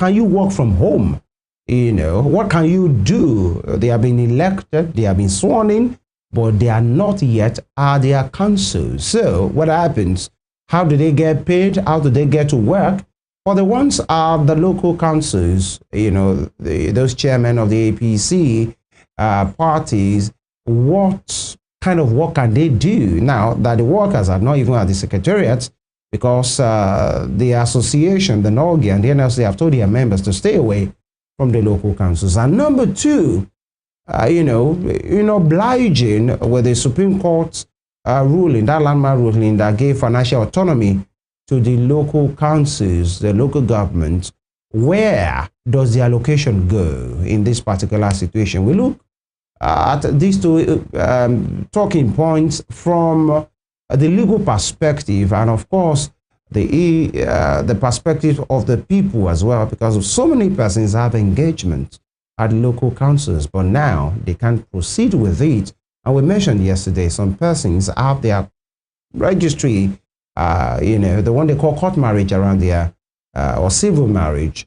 can you work from home? You know, what can you do? They have been elected, they have been sworn in, but they are not yet at their council. So what happens? How do they get paid? How do they get to work? For the ones are the local councils, you know, those chairmen of the APC parties, what kind of work can they do now that the workers are not even at the secretariat, because the association, the NORGI and the NLC have told their members to stay away from the local councils. And number two, obliging with the Supreme Court ruling, that landmark ruling that gave financial autonomy to the local councils, the local government. Where does the allocation go in this particular situation? We look at these two talking points from the legal perspective, and of course the perspective of the people as well, because so many persons have engagement at local councils, but now they can't proceed with it. And we mentioned yesterday, some persons have their registry, the one they call court marriage around there, or civil marriage,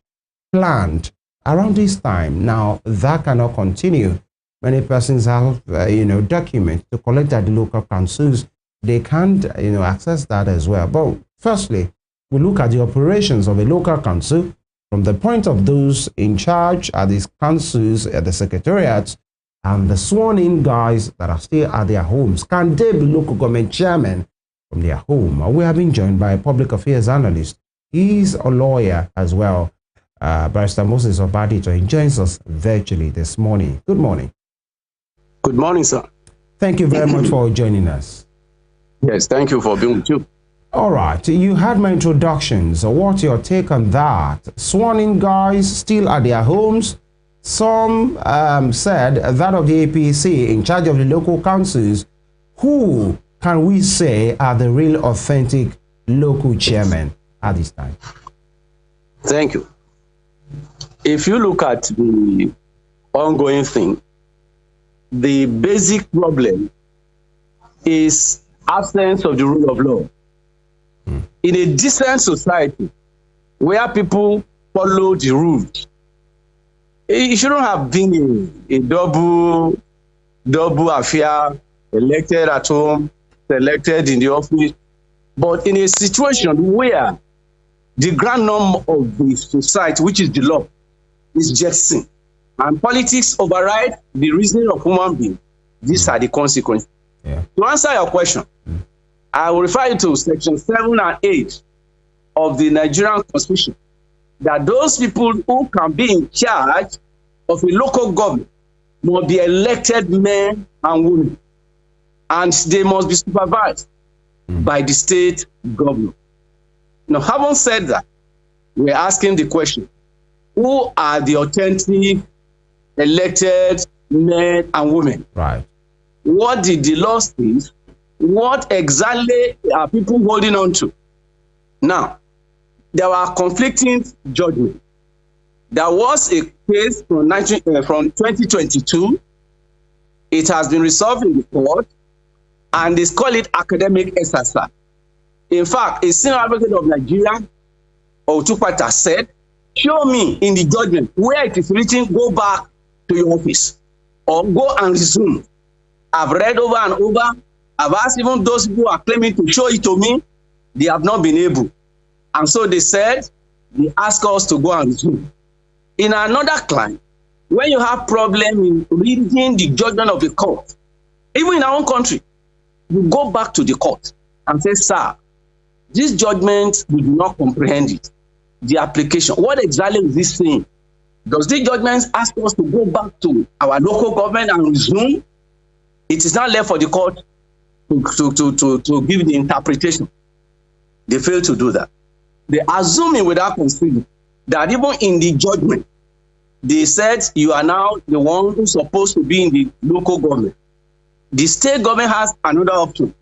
planned around this time. Now that cannot continue. Many persons have, documents to collect at the local councils. They can't, access that as well. But firstly, we look at the operations of a local council from the point of those in charge at these councils, at the secretariats, and the sworn-in guys that are still at their homes. Can they be local government chairmen from their home? We have been joined by a public affairs analyst. He's a lawyer as well, Barrister Moses Obadito. He joins us virtually this morning. Good morning. Good morning, sir. Thank you very much for joining us. Yes, thank you for being with you. All right, you had my introduction. So what's your take on that? Sworn-in guys still at their homes. Some said that of the APC in charge of the local councils. Who can we say are the real authentic local chairmen at this time? Thank you. If you look at the ongoing thing, the basic problem is absence of the rule of law. In a decent society where people follow the rules, it shouldn't have been a double affair, elected at home, selected in the office. But in a situation where the grand norm of the society, which is the law, is jettisoned, and politics override the reasoning of human beings, these are the consequences. Yeah. To answer your question, I will refer you to section 7 and 8 of the Nigerian Constitution, that those people who can be in charge of a local government must be elected men and women, and they must be supervised by the state governor. Now, having said that, we're asking the question, who are the authentic elected men and women? Right. What did the law say? What exactly are people holding on to? Now, there were conflicting judgments. There was a case from 2022. It has been resolved in the court, and they call it academic exercise. In fact, a senior advocate of Nigeria, Otupata, said, show me in the judgment where it is written, go back to your office or go and resume. I've read over and over. I've asked even those people who are claiming to show it to me. They have not been able. And so they said, they asked us to go and resume. In another client, when you have problem in reading the judgment of the court, even in our own country, you go back to the court and say, sir, this judgment, we do not comprehend it. The application, what exactly is this saying? Does the judgment ask us to go back to our local government and resume? It is not left for the court to give the interpretation. They fail to do that. They assuming without considering that even in the judgment, they said you are now the one who's supposed to be in the local government. The state government has another option.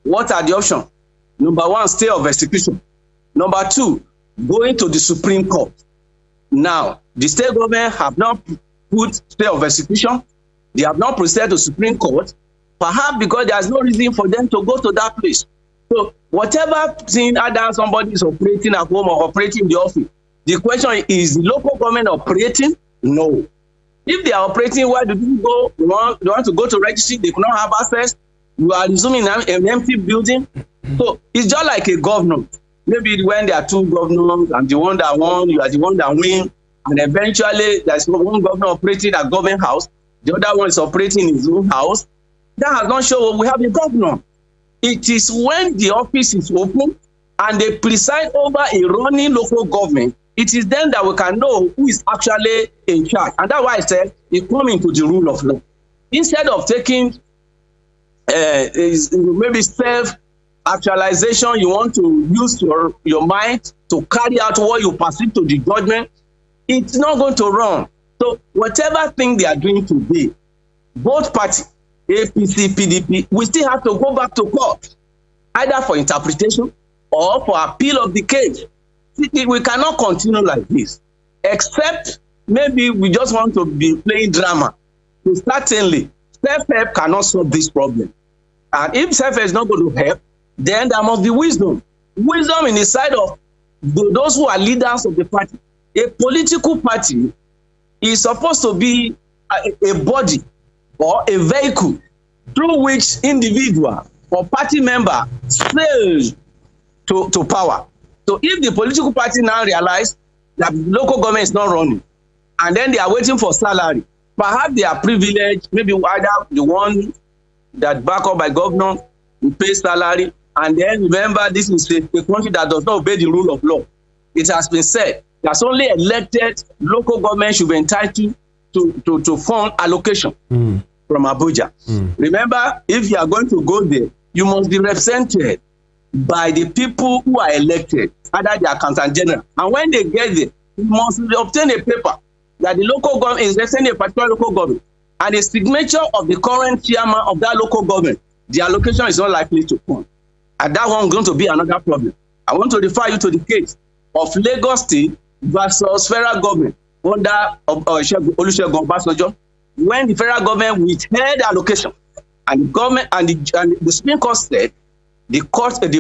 What are the options? Number one, stay of execution. Number two, going to the Supreme Court. Now, the state government have not put stay of execution. They have not proceeded to Supreme Court, perhaps because there is no reason for them to go to that place. So whatever thing either somebody is operating at home or operating in the office, The question is the local government operating? No. If they are operating, why do you go? They want to go to registry, they cannot have access. You are resuming an empty building. So it's just like a governor. Maybe when there are two governors and the one that won, you are the one that win, and eventually there's one governor operating at government house, the other one is operating in his own house. That has not shown we have a governor. It is when the office is open and they preside over a running local government, it is then that we can know who is actually in charge. And that's why I said it comes into the rule of law. Instead of taking maybe self-actualization, you want to use your mind to carry out what you perceive to the judgment, it's not going to run. So whatever thing they are doing today, both parties, APC, PDP, we still have to go back to court, either for interpretation or for appeal of the case. We cannot continue like this, except maybe we just want to be playing drama. So certainly, self-help cannot solve this problem. And if self-help is not going to help, then there must be wisdom. Wisdom in the side of those who are leaders of the party. A political party is supposed to be a body or a vehicle through which individual or party member sails to power. So if the political party now realize that local government is not running, and then they are waiting for salary, perhaps they are privileged, maybe either the one that back up by governor will pay salary, and then remember this is a country that does not obey the rule of law. It has been said that only elected local government should be entitled to fund allocation from Abuja. Remember, if you are going to go there, you must be represented by the people who are elected, either the accountant general. And when they get there, you must obtain a paper that the local government is representing a particular local government, and a signature of the current chairman of that local government. The allocation is not likely to come. And that one is going to be another problem. I want to refer you to the case of Lagos State versus federal government under Olusegun Obasanjo, when the federal government withheld allocation, and the government and the Supreme Court said the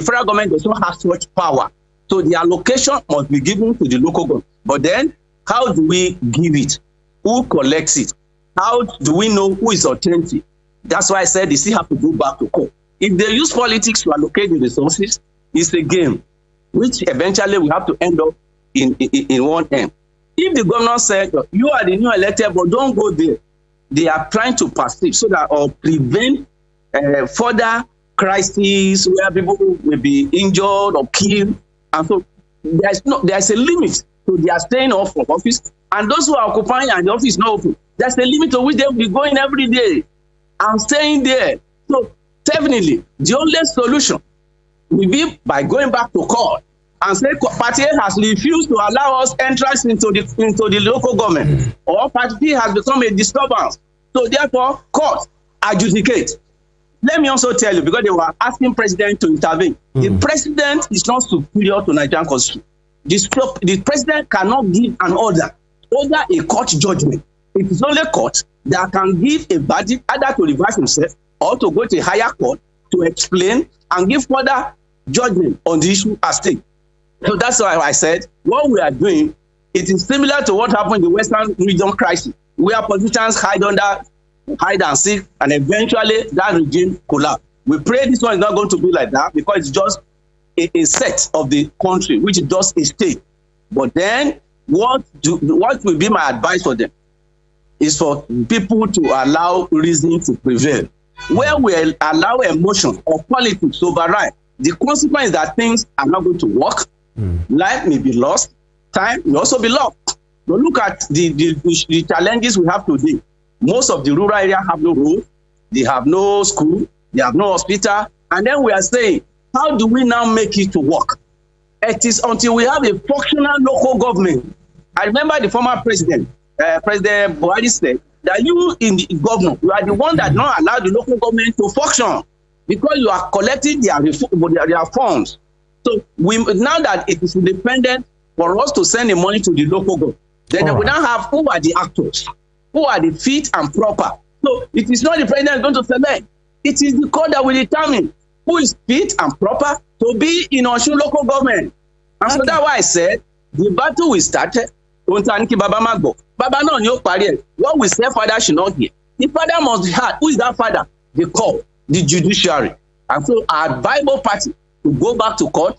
federal government does not have such power. So the allocation must be given to the local government. But then, how do we give it? Who collects it? How do we know who is authentic? That's why I said they still have to go back to court. If they use politics to allocate the resources, it's a game, which eventually we have to end up in one end. If the governor said, you are the new elected, but don't go there, they are trying to perceive so that or prevent further crises where people will be injured or killed. And so there's a limit to their staying off from office. And those who are occupying and the office is not open, there's a limit to which they will be going every day and staying there. So definitely, the only solution will be by going back to court and say party A has refused to allow us entrance into the local government, or party B has become a disturbance. So therefore, court adjudicate. Let me also tell you, because they were asking president to intervene. The president is not superior to Nigerian constitution. The president cannot give an order a court judgment. It is only court that can give a verdict either to reverse himself or to go to a higher court to explain and give further judgment on the issue at stake. So that's why I said what we are doing, it is similar to what happened in the Western region crisis, where politicians hide and seek, and eventually that regime collapse. We pray this one is not going to be like that, because it's just a set of the country, which is just a state. But then what will be my advice for them is for people to allow reason to prevail. Where we allow emotion or politics to override, the consequence is that things are not going to work. Life may be lost, time may also be lost. But look at the challenges we have today. Most of the rural areas have no road, they have no school, they have no hospital, and then we are saying, how do we now make it to work? It is until we have a functional local government. I remember the former president, President Buhari, said that you in the government, you are the one that not allow the local government to function, because you are collecting their funds. So now that it is independent for us to send the money to the local government, then we now have who are the actors, who are the fit and proper. So it is not the president going to select. It is the court that will determine who is fit and proper to be in Osun local government. And so that's why I said The battle we started, Baba no ni o pari. What we say father should not hear. The father must be heard. Who is that father? The court, the judiciary. And so our Bible party to go back to court,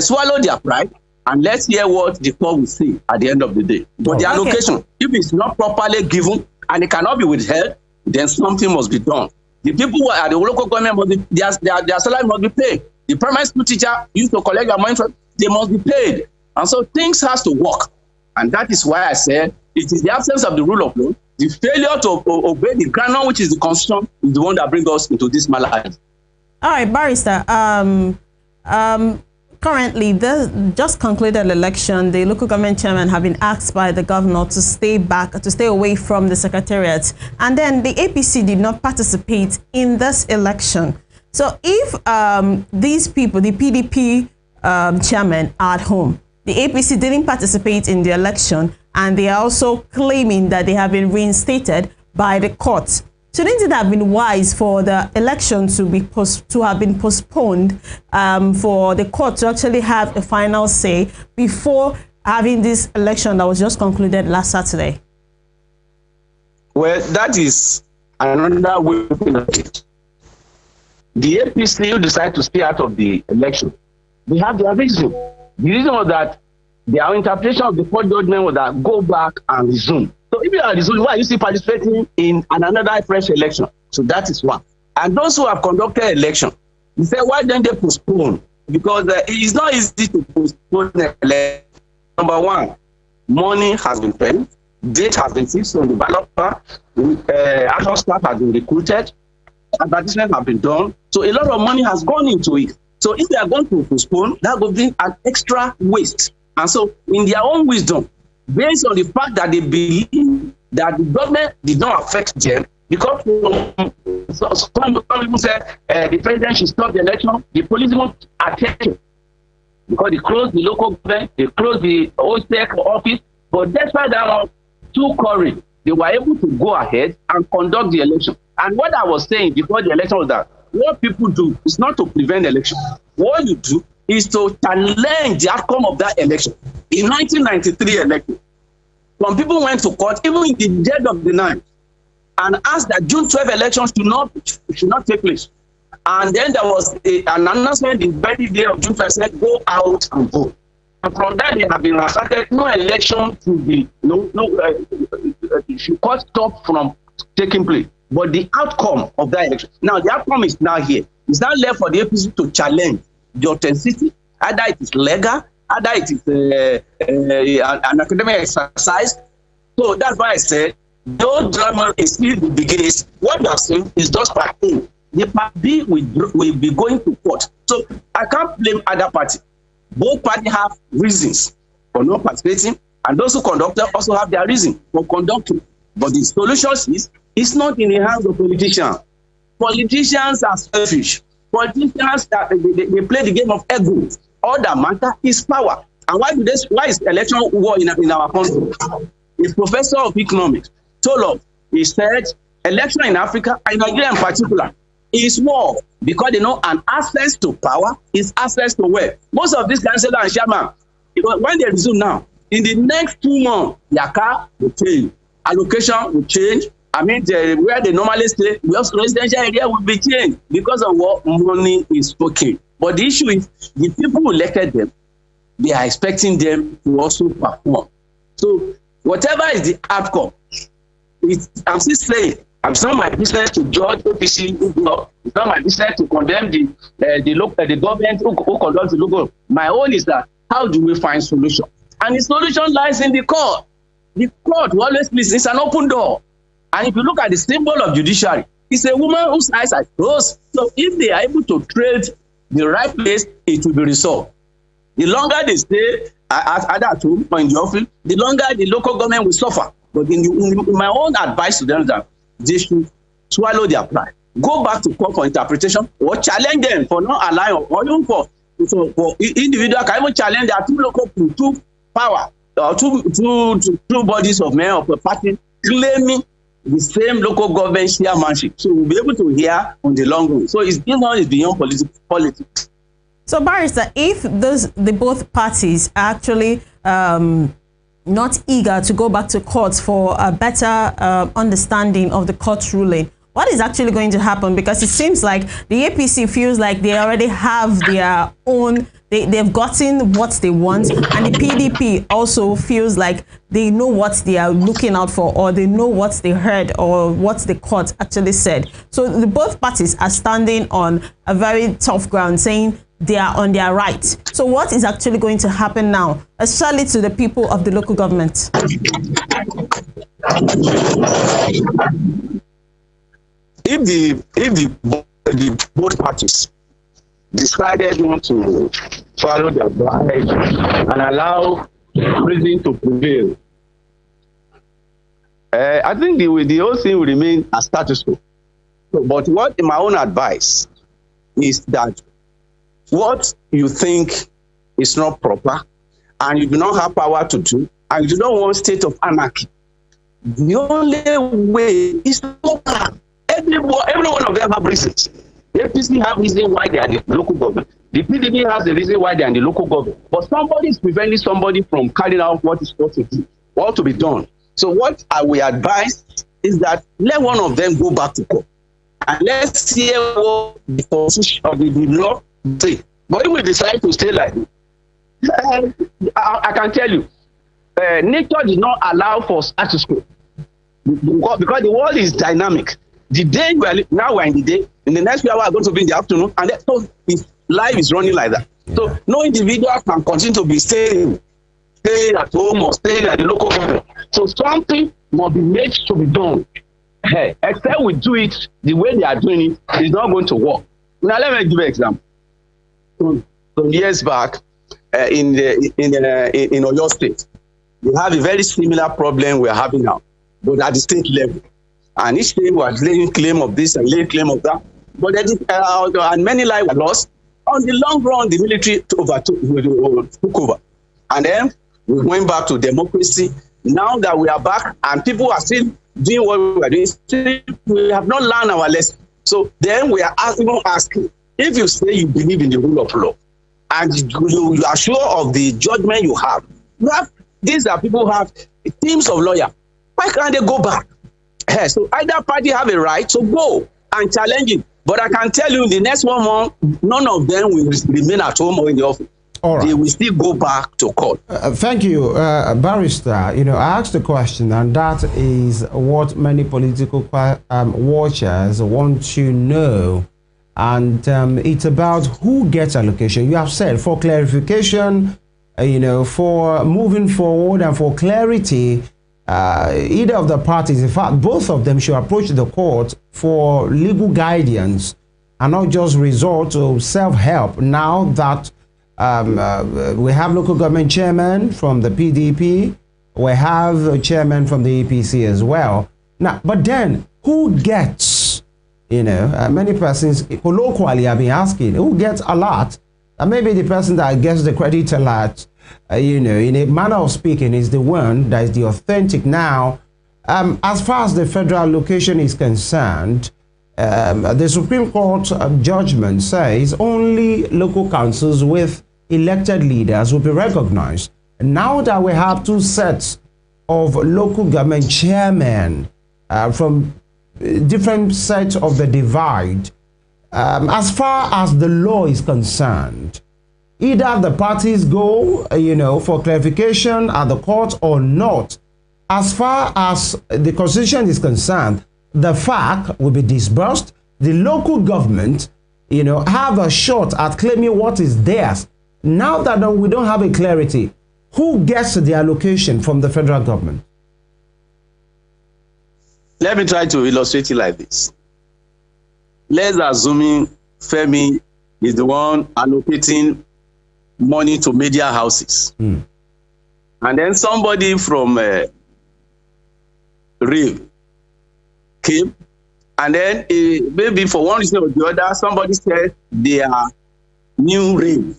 swallow their pride, and let's hear what the court will say at the end of the day. But the allocation, if it's not properly given and it cannot be withheld, then something must be done. The people who are at the local government, their salary must be paid. The primary school teacher used to collect their money, they must be paid. And so things has to work. And that is why I said it is the absence of the rule of law, the failure to obey the canon, which is the constitution, is the one that brings us into this malady. All right, Barrister. Currently, the just concluded election, the local government chairman have been asked by the governor to stay away from the secretariat. And then the APC did not participate in this election. So if these people, the PDP chairman are at home, the APC didn't participate in the election, and they are also claiming that they have been reinstated by the courts. Shouldn't it have been wise for the election to have been postponed for the court to actually have a final say before having this election that was just concluded last Saturday? Well, that is another way of looking at it. The APC who decide to stay out of the election, they have their reason. The reason was that their interpretation of the court judgment was that go back and resume. So if you are resuming, why are you still participating in another fresh election? So that is one. And those who have conducted election, you say, why don't they postpone? Because it is not easy to postpone the election. Number one, money has been paid, date has been fixed on the ballot paper, actual staff has been recruited, advertisements have been done. So a lot of money has gone into it. So if they are going to postpone, that will be an extra waste. And so in their own wisdom, based on the fact that they believe that the government did not affect them, because some people said the president should stop the election, the police won't attend because they closed the local government, they closed the OSEC office. But despite that, too courage, they were able to go ahead and conduct the election. And what I was saying before the election was that what people do is not to prevent the election. What you do is to challenge the outcome of that election. In 1993 election, some people went to court, even in the dead of the night, and asked that June 12 elections should not take place. And then there was an announcement in the very day of June 12 said, go out and vote. And from that, they have been asserted no election to be, should court stop from taking place. But the outcome of that election, now the outcome is now here. It's now left for the APC to challenge the authenticity, either it is legal, either it is an academic exercise. So that's why I said, no drama is still the biggest. What we are saying is just part A. The part B will be going to court. So I can't blame other party. Both parties have reasons for not participating, and those who conducted also have their reason for conducting. But the solution is, it's not in the hands of politicians. Politicians are selfish. Politicians, they play the game of ego. All that matter is power. And why is election war in our country? A professor of economics told us, he said, election in Africa, and Nigeria in particular, is war because they know an access to power is access to wealth. Most of these councillors and chairman, when they resume now, in the next 2 months, their car will change, allocation will change. I mean, where they normally stay, residential area will be changed because of what money is spoken. But the issue is, the people who elected them, they are expecting them to also perform. So whatever is the outcome, I'm still saying, it's not my business to judge APC. It's not my business to condemn the government who conducts the local. My own is that, how do we find solution? And the solution lies in the court. The court will always listen. It's an open door. And if you look at the symbol of judiciary, it's a woman whose eyes are closed. So if they are able to trade the right place, it will be resolved. The longer they stay at home or in the office, the longer the local government will suffer. But in my own advice to them is that they should swallow their pride. Go back to court for interpretation or challenge them for not allowing, or even for individual can even challenge their two local two power or two bodies of men of a party claiming the same local government chairmanship. So we'll be able to hear on the long run. So it's beyond politics. So, Barrister, if the both parties are actually not eager to go back to court for a better understanding of the court ruling, what is actually going to happen? Because it seems like the APC feels like they already have their own, they've gotten what they want, and the PDP also feels like they know what they are looking out for, or they know what they heard, or what the court actually said. So both parties are standing on a very tough ground, saying they are on their right. So what is actually going to happen now, especially to the people of the local government? If both parties decided not to follow their advice and allow reason to prevail, I think the whole thing will remain as status quo. But what my own advice is that what you think is not proper and you do not have power to do, and you don't want state of anarchy, the only way is to go back. Every one of them have reasons. The APC have reason why they are the local government. The PDP has the reason why they are in the local government. But somebody is preventing somebody from carrying out what is supposed to do, what to be done. So what I will advise is that let one of them go back to court and let's hear what the constitution of the law say. But if we decide to stay like this, I can tell you, nature did not allow for status quo because the world is dynamic. The day now we're in the day, in the next few hours are going to be in the afternoon, and so life is running like that. Yeah. So no individual can continue to be staying at home or staying at the local government. So something must be made to be done. Except we do it the way they are doing it, it's not going to work. Now let me give an example. Some years back, in Osun State, we have a very similar problem we are having now, but at the state level. And each state was laying claim of this and laying claim of that. But and many lives were lost. On the long run, the military took over. And then we went back to democracy. Now that we are back and people are still doing what we are doing, still, we have not learned our lesson. So then we are even asking, if you say you believe in the rule of law and you are sure of the judgment you have, these are people who have teams of lawyers. Why can't they go back? So either party have a right to go and challenge it. But I can tell you in the next 1 month, none of them will remain at home or in the office. All right. They will still go back to court. Thank you, Barrister. You know, I asked a question, and that is what many political watchers want to know. And it's about who gets allocation. You have said for clarification, you know, for moving forward and for clarity, either of the parties, in fact, both of them should approach the court for legal guidance and not just resort to self-help. Now that we have local government chairman from the PDP, we have a chairman from the APC as well. Now, but then who gets, you know, many persons colloquially have been asking, who gets a lot? And maybe the person that gets the credit a lot, you know, in a manner of speaking, is the one that is the authentic. Now, as far as the federal allocation is concerned, the Supreme Court judgment says only local councils with elected leaders will be recognized. And now that we have 2 sets of local government chairmen from different sets of the divide, as far as the law is concerned, either the parties go, you know, for clarification at the court or not. As far as the constitution is concerned, the FAC will be disbursed. The local government, you know, have a shot at claiming what is theirs. Now that we don't have a clarity, who gets the allocation from the federal government? Let me try to illustrate it like this. Let's assume Femi is the one allocating money to media houses. And then somebody from Rev came, and then maybe for one reason or the other, somebody said they are new Rev.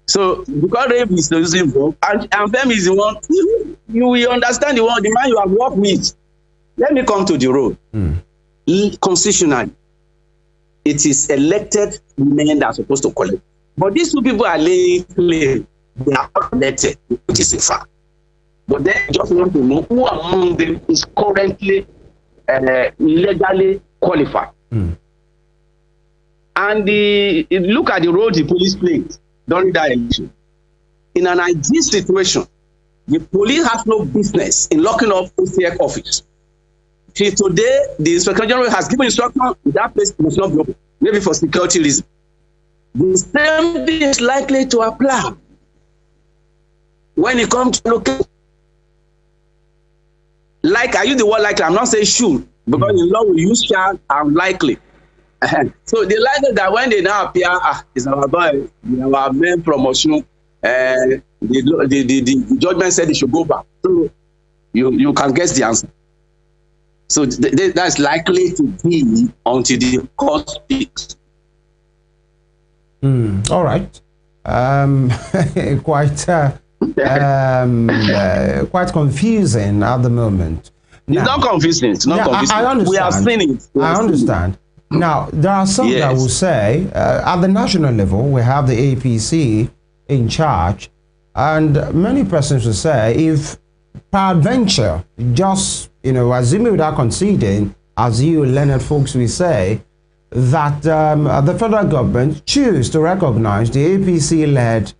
So because Rev is losing vote, and Femi is the one, you will understand the one, the man you have worked with. Let me come to the road. Constitutionally, it is elected men that are supposed to collect. But these two people are laying claim they are not elected, which is a fact. But they just want to know who among them is currently legally qualified. And look at the role the police played during that election. In an ideal situation, the police has no business in locking up OCEC office. Till today, the Inspector General has given instruction that place must not be open, maybe for security reasons. The same thing is likely to apply when it comes to local. Like, I use the word likely, I'm not saying should, because in law we use shall and likely. So the likely that when they now appear, it's our boy, our main promotion, the judgment said they should go back. So you can guess the answer. So that's likely to be until the court speaks. All right. Quite confusing at the moment. Now, it's not confusing. It's not confusing. I understand. We have seen it. I understand. Now, there are some that will say, at the national level, we have the APC in charge, and many persons will say, if peradventure, just, assuming without conceding, as you learned folks will say, that the federal government choose to recognize the APC-led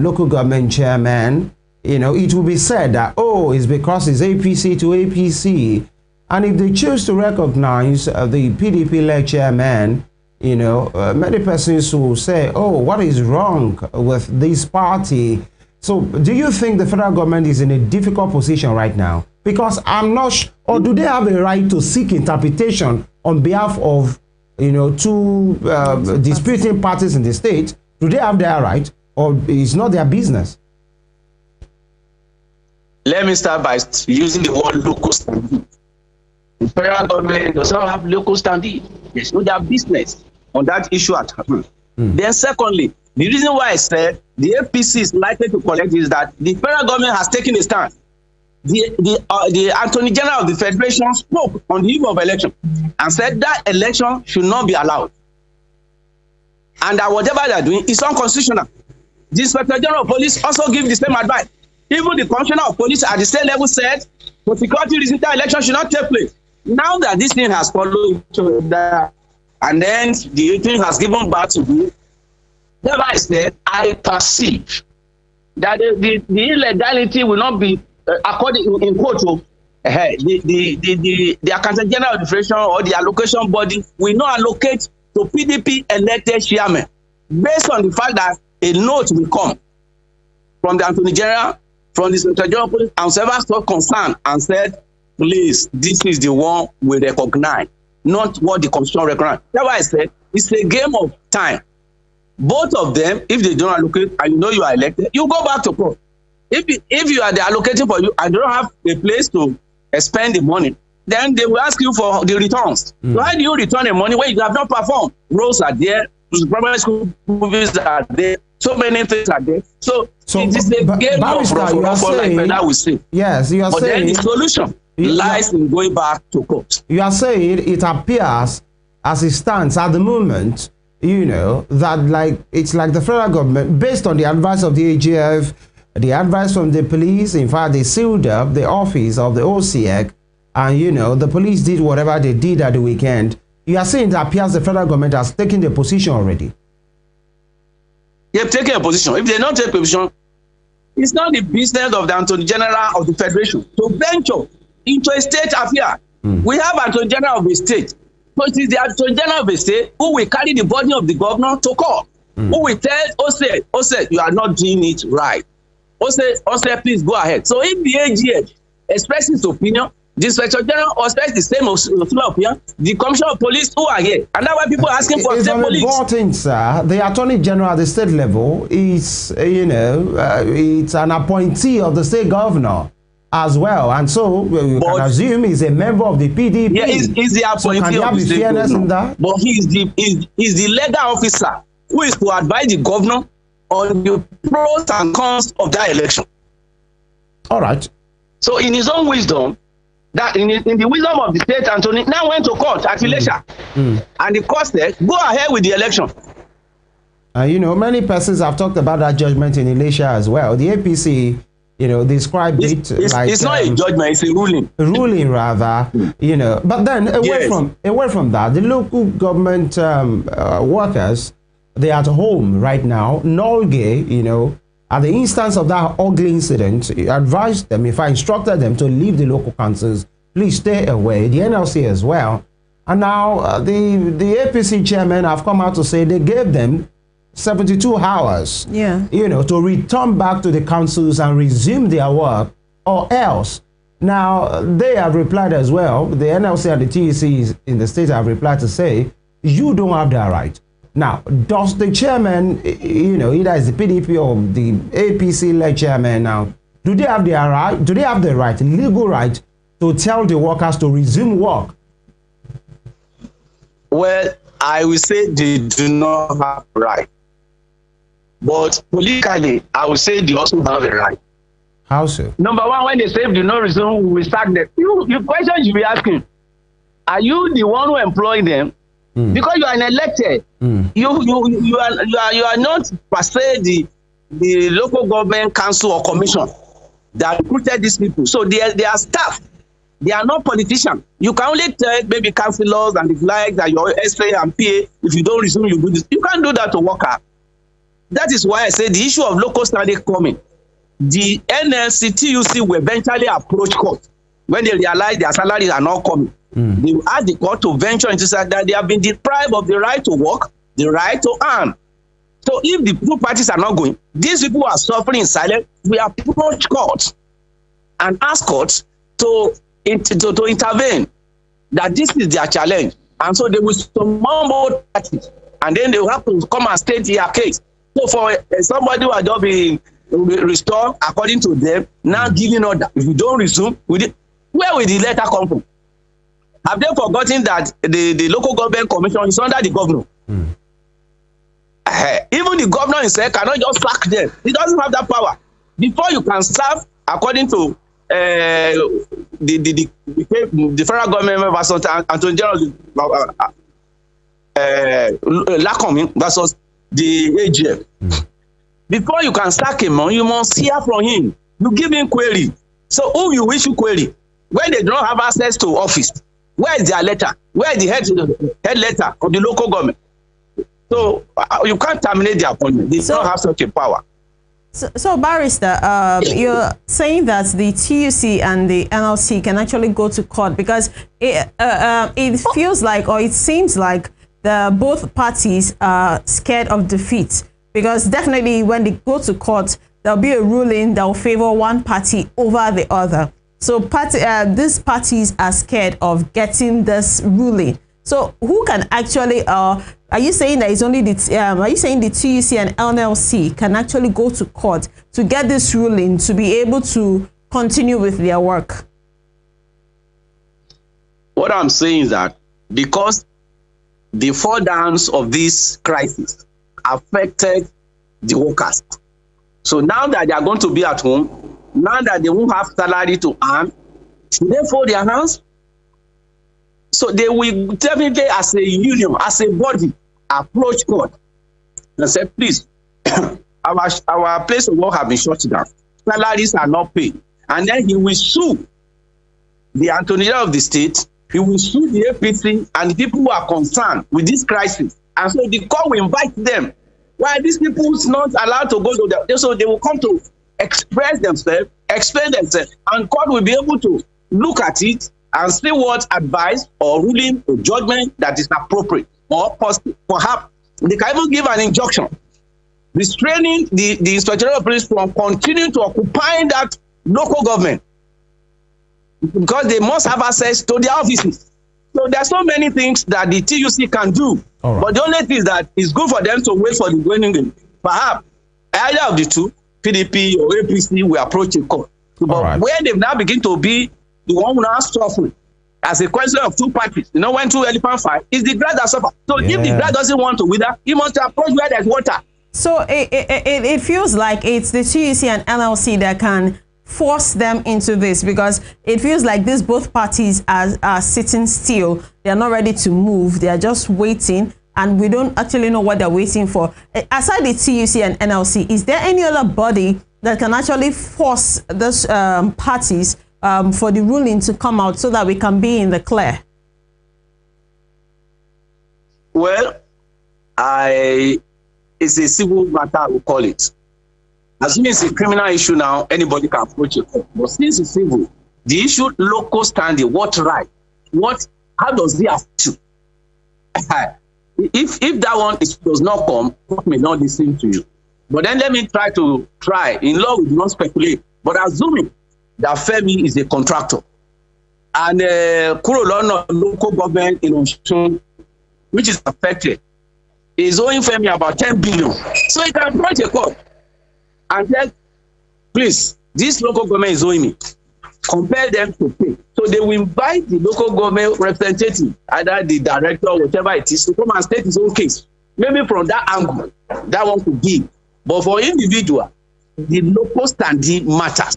local government chairman, it will be said that, it's because it's APC to APC. And if they choose to recognize the PDP-led chairman, many persons will say, what is wrong with this party? So do you think the federal government is in a difficult position right now? Because I'm not sure, or do they have a right to seek interpretation on behalf of, two disputing parties in the state? Do they have their right, or it's not their business? Let me start by using the word local standing. The federal government does not have local standing. There's no their business on that issue at hand. Then secondly, the reason why I said the APC is likely to collect is that the federal government has taken a stand. The Attorney General of the Federation spoke on the eve of election and said that election should not be allowed. And that whatever they are doing is unconstitutional. The Inspector General of Police also give the same advice. Even the Commissioner of Police at the state level said for security reasons that election should not take place. Now that this thing has followed that, and then the thing has given back to me, thereby I said, I perceive that the illegality will not be according in quote the Accountant General of the Federation or the allocation body will not allocate to PDP elected chairman based on the fact that a note will come from the Attorney General, from the Secretary General of Police, and several stock concerned and said, please, this is the one we recognize, not what the Constitution recognizes. That's why I said it's a game of time. Both of them, if they don't allocate and you are elected, you go back to court. If you are allocating for you and don't have a place to spend the money, then they will ask you for the returns. So how do you return the money when you have not performed? Roads are there, primary school movies are there, so many things are there. So it is a game of like that we say. Yes, you are but saying. Then the solution lies in going back to court. You are saying it appears as it stands at the moment, that it's like the federal government, based on the advice of the AGF, the advice from the police, in fact, they sealed up the office of the OCEC, and, the police did whatever they did at the weekend. You are saying it appears the federal government has taken the position already. They have taken a position. If they don't take a position, it's not the business of the Attorney General of the Federation to venture into a state affair. We have Attorney General of the state. So it is the Attorney General of the state who will carry the body of the governor to court. Who will tell Ose, you are not doing it right. Ose, please go ahead. So if the AGH expresses his opinion, the Inspector General expresses the same opinion, the Commissioner of Police who are here. And that's why people are asking for state police. Important, sir. The Attorney General at the state level is, it's an appointee of the state governor as well. And so we can assume he's a member of the PDP. Yeah, he's the appointee of the state governor. But he's the legal officer who is to advise the governor on the pros and cons of that election. All right. So in his own wisdom, that in the wisdom of the state, Anthony now went to court at Ilesha, and the court said, go ahead with the election. You know, many persons have talked about that judgment in Ilesha as well. The APC, you know, described it like it's not a judgment; it's a ruling. A ruling, rather. You know, but then away from that, the local government workers, they are at home right now. Norgay, you know, at the instance of that ugly incident, advised them, if I instructed them to leave the local councils, please stay away. The NLC as well. And now the APC chairman have come out to say they gave them 72 hours, you know, to return back to the councils and resume their work, or else. Now, they have replied as well. The NLC and the TUSSLE in the state have replied to say, you don't have that right. Now, does the chairman, you know, either is the PDP or the APC-led chairman now, do they have their right? Do they have the right, legal right, to tell the workers to resume work? Well, I will say they do not have right. But politically, I would say they also have a right. How so? Number one, when they say do not resume, we will sack them. You question you be asking, are you the one who employ them? Because you are an elected. You are not per se the local government council or commission that recruited these people. So they are staff. They are not politicians. You can only tell maybe councillors and the like that your SA and PA, if you don't resume, you do this. You can't do that to worker. That is why I say the issue of local standing coming. The NLC, TUSSLE will eventually approach court when they realize their salaries are not coming. They will ask the court to venture into that they have been deprived of the right to work, the right to earn. So if the two parties are not going, these people are suffering in silence. We approach court and ask court to intervene, that this is their challenge. And so they will summon both parties, and then they will have to come and state their case. So for somebody who has just been restored according to them, now giving order, if you don't resume, where will the letter come from? Have they forgotten that the local government commission is under the governor? Even the governor himself cannot just sack them. He doesn't have that power. Before you can serve according to the federal government versus Attorney General Lacomin versus the AGF. Before you can sack him, you must hear from him. You give him query. So who you wish you query? When they don't have access to office, where is their letter? Where is the head letter of the local government? So you can't terminate the appointment. They don't have such a power. So Barrister, you're saying that the TUSSLE and the NLC can actually go to court because it feels like, or it seems like, both parties are scared of defeat, because definitely when they go to court, there'll be a ruling that will favor one party over the other. So these parties are scared of getting this ruling. So who can actually, are you saying that it's only are you saying the TUSSLE and NLC can actually go to court to get this ruling to be able to continue with their work? What I'm saying is that because the fall downs of this crisis affected the workers. So now that they are going to be at home, now that they won't have salary to earn, should they fold their hands? So they will definitely, as a union, as a body, approach court and say, please, our place of work have been shut down. Salaries are not paid. And then he will sue the Attorney General of the state. He will sue the APC and the people who are concerned with this crisis. And so the court will invite them. Why these people are not allowed to go to them? So they will come to express themselves, explain themselves, and court will be able to look at it and see what advice or ruling or judgment that is appropriate. Or perhaps they can even give an injunction restraining the Inspector of Police from continuing to occupy that local government, because they must have access to their offices. So there are so many things that the TUSSLE can do. Right. But the only thing is that it's good for them to wait for the winning game. Perhaps either of the two, PDP or APC, will approach a court. But where they now begin to be the one who now suffering as a question of two parties, you know, when two elephants fight, is the grass that suffer. So if the grass doesn't want to wither, he must approach where there's water. So it feels like it's the TUSSLE and NLC that can force them into this? Because it feels like these both parties are sitting still. They are not ready to move. They are just waiting, and we don't actually know what they're waiting for. Aside the TUC and NLC, is there any other body that can actually force those parties for the ruling to come out so that we can be in the clear? Well, it's a civil matter, we call it. Assuming it's a criminal issue now, anybody can approach it. But since it's civil, the issue local standing, what right? How does he have to? If that one does not come, court may not listen to you. But then let me try. In law, we do not speculate. But assuming that Femi is a contractor and Kurolona local government in Osun, which is affected, is owing Femi about 10 billion. So he can approach a court and tell, please, this local government is owing me. Compel them to pay. So they will invite the local government representative, either the director or whatever it is, to come and state his own case. Maybe from that angle, that one could give. But for individual, the local standing matters.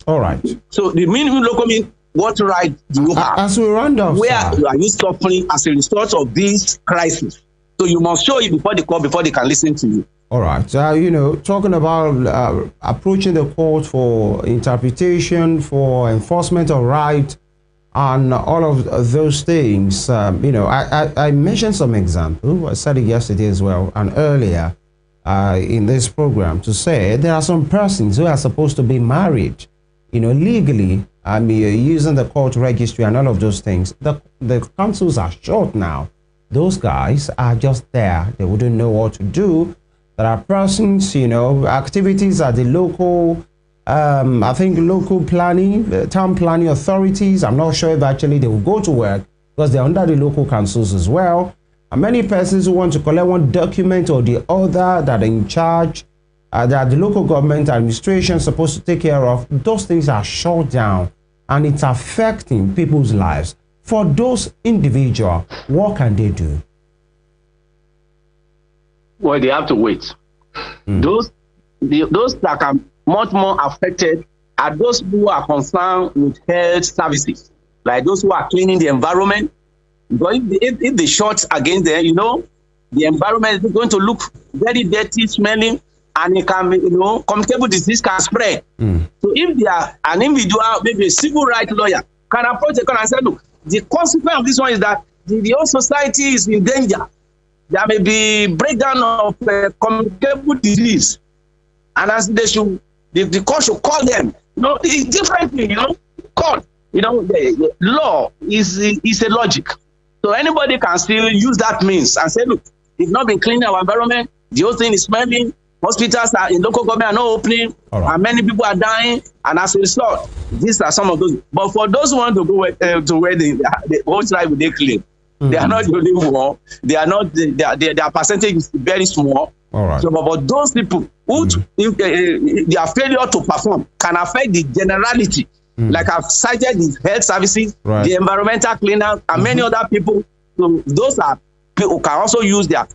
All right. So the minimum local means what right do you have? As we round off, where are you suffering as a result of this crisis? So you must show it before the court, before they can listen to you. All right. Talking about approaching the court for interpretation, for enforcement of right, and all of those things. I mentioned some example. I said it yesterday as well and earlier in this program to say there are some persons who are supposed to be married, legally. Using the court registry and all of those things. The councils are short now. Those guys are just there. They wouldn't know what to do. There are persons, activities at the local, local planning, town planning authorities. I'm not sure if actually they will go to work because they're under the local councils as well. And many persons who want to collect one document or the other that are in charge, that the local government administration is supposed to take care of, those things are shut down and it's affecting people's lives. For those individuals, what can they do? Well, they have to wait. Those that are much more affected are those who are concerned with health services, like those who are cleaning the environment. Because if the shots against them, the environment is going to look very dirty, smelling, and it can be, communicable disease can spread. So if they are an individual, maybe a civil rights lawyer, can approach the court and say, look, the consequence of this one is that the whole society is in danger. There may be breakdown of communicable disease, and as they should, the court should call them. It's differently. Court. The law is a logic. So anybody can still use that means and say, look, we've not been cleaning our environment. The whole thing is smelling. Hospitals are in local government are not opening, and many people are dying. And as a result, these are some of those. But for those who want to go to wedding, the whole tribe will they claim. They are not the only one. They are not. Their percentage is very small. All right. So, but those people who, if their failure to perform can affect the generality, like I've cited the health services, the environmental cleaners, and many other people. So those are people who can also use their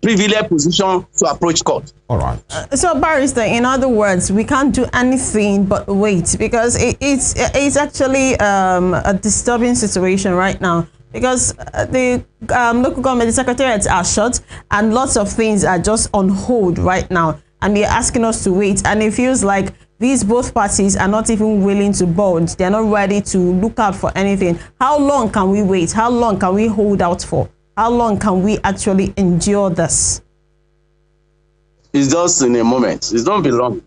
privileged position to approach court. All right. So, Barrister, in other words, we can't do anything but wait, because it's actually a disturbing situation right now, because the local government, the secretariats are shut, and lots of things are just on hold right now, and they're asking us to wait, and it feels like these both parties are not even willing to bond. They're not ready to look out for anything. How long can we wait? How long can we hold out for? How long can we actually endure this? It's just in a moment. It don't be long.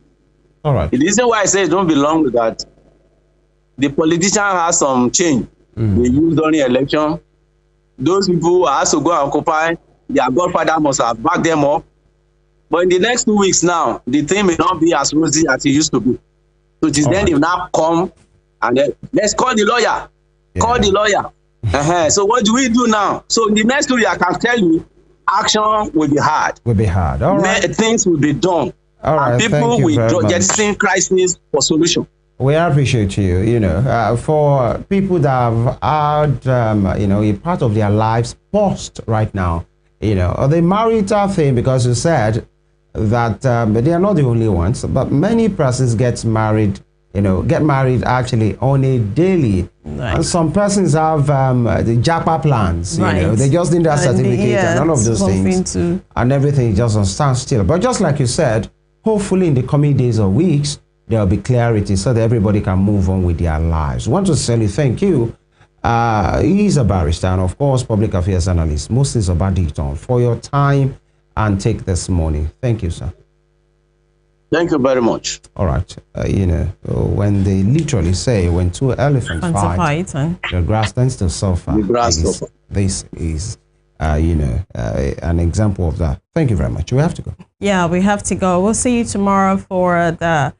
All right. The reason why I say it don't be long is that the politician has some change. They use during election. Those people has to go and occupy. Their godfather must have backed them up. But in the next 2 weeks now, the thing may not be as rosy as it used to be. So it is then they now come and then let's call the lawyer. Yeah. Call the lawyer. So what do we do now? So in the next 2 weeks, I can tell you, action will be hard. Will be hard. All right. Things will be done. All right. And people will get seen crisis for solution. We appreciate you. For people that have had, a part of their lives paused right now, the marital thing, because you said that they are not the only ones, but many persons get married actually on a daily. Right. And some persons have the JAPA plans, Right. they just need that certificate and all of those things. And everything is just on standstill. But just like you said, hopefully in the coming days or weeks, there will be clarity so that everybody can move on with their lives. I want to say thank you. He's a barrister and, of course, public affairs analyst, Moses Obaditon, for your time and take this morning. Thank you, sir. Thank you very much. All right. When they literally say when two elephants fight, the grass tends to suffer. The grass suffer. This is, an example of that. Thank you very much. We have to go. Yeah, we have to go. We'll see you tomorrow for the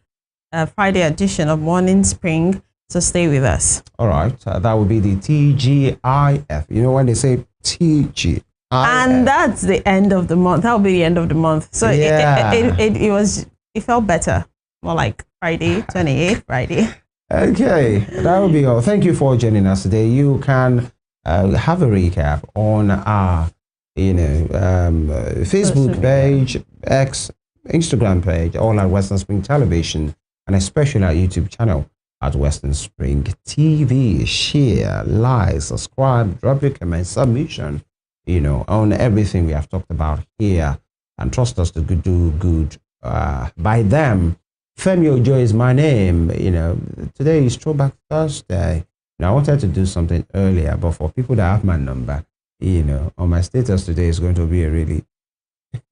Friday edition of Morning Spring. So stay with us. All right. That will be the TGIF. You know when they say TGIF. And that's the end of the month. That will be the end of the month. So yeah. It felt better. More like Friday, 28th Friday. Okay. That will be all. Thank you for joining us today. You can have a recap on our, Facebook page, X, Instagram page, all at Western Spring Television, and especially our YouTube channel at Western Spring TV. Share, like, subscribe, drop your comments, submission, on everything we have talked about here, and trust us to do good by them. Femi Ojo is my name. Today is Throwback Thursday. I wanted to do something earlier, but for people that have my number, on my status today is going to be a really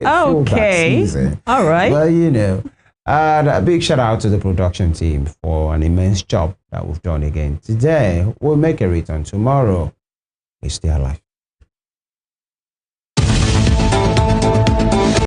okay. season. All right. Well, and a big shout out to the production team for an immense job that we've done again today. We'll make a return tomorrow. Please stay alive.